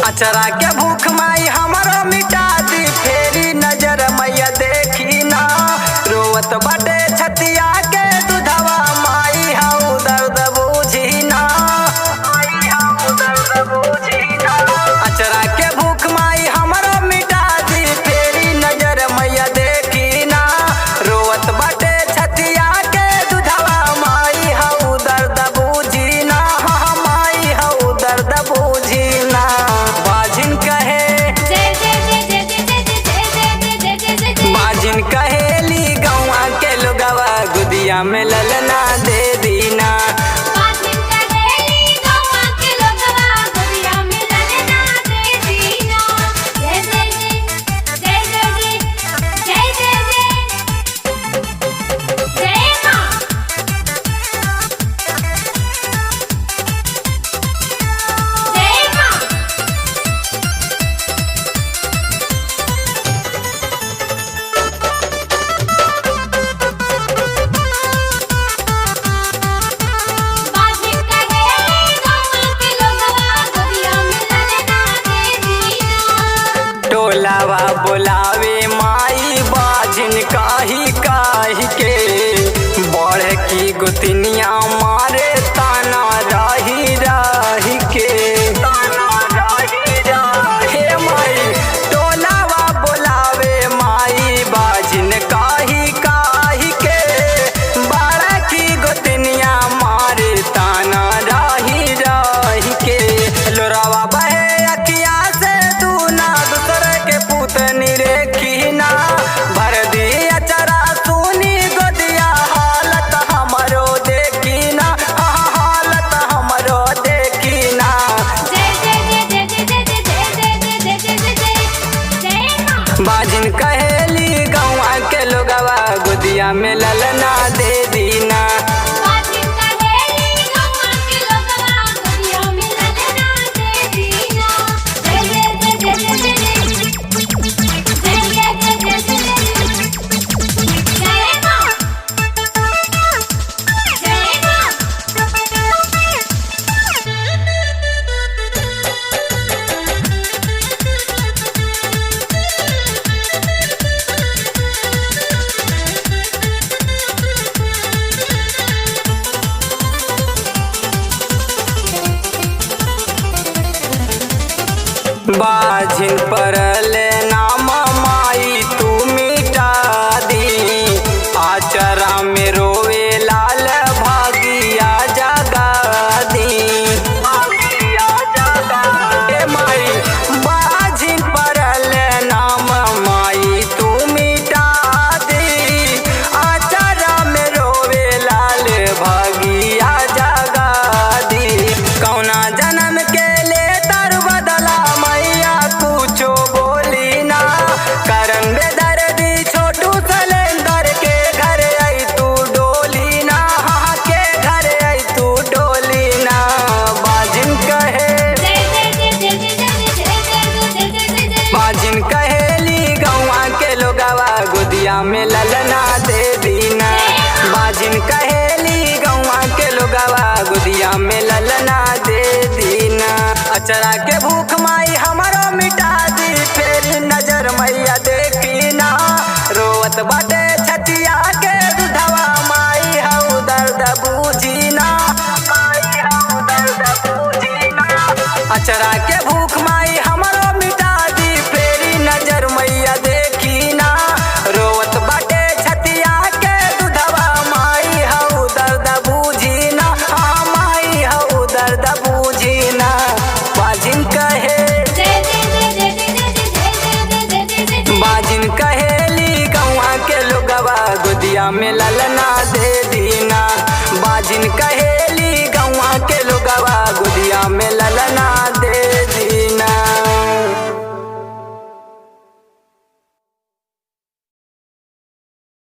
अचरा के भूख माई हमारो मिटा दी, फेरी नजर मैया देखी ना। रोवत बाटे छतिया के दूधवा, माई हाउ दर्द बूझी ना, माई हाउ दर्द बूझी ना। अचरा के भूख माई हमारो मिटा दी, फेरी नजर मैया देखी ना। रोवत बाटे छतिया के दूधवा, माई हाउ दर्द बूझी ना, माई हाउ दर्द बूझी ना। बाजिन कहे बाजिन कहेली गौआ के लोगवा, गुदिया में ललना दे दीना। टोलावा बोलावे माई बाजिन काही काही के, बढ़ की गुतनिया मारे ताना राही राही के, ताना राही राही। हे माई टोलावा बोलावे माई बाजिन काही काही के, बढ़ की गुतनिया मारे ताना राही राही के। लोरावा बहे अखिया से तू ना, दूसरे के पूतनी रेखी ना। भर दी अचरा सुनी गोदिया, हालत हमरो देखी ना, हालत हमरो देखी ना। बाजिन कहेली गौआ के लोगवा, गुदिया में ललना दे दीना। बाजिन परल नाम माई तू मिटा दी, आचरा में रोवे लाल भागिया जगा दी, भागिया जगा दे माई। बाजिन परल नाम माई तू मिटा दी, आचरा में रोवे लाल भागिया जगा दी। कौना जन्म के ले तर बदला मैया कुछो बोली ना, करन बेदर्दी छोटू सलेंदर के घर आई तू डोली ना, के घर आई तू डोली ना। बाजिन कहे बाजिन कहेली गौआ के लोगवा, गुदिया में ललना दे दीना। बाजिन कहेली गौआ के लोगवा, गुदिया में ललना दे दीना। अचरा के भूख माई हमारो मिटा दी, फेर नजर मैया देखी ना। रोवत बाटे छतिया के दूधवा, माई हाउ दर्द बूझी ना, माई हाउ दर्द बूझी ना। अचरा के भूख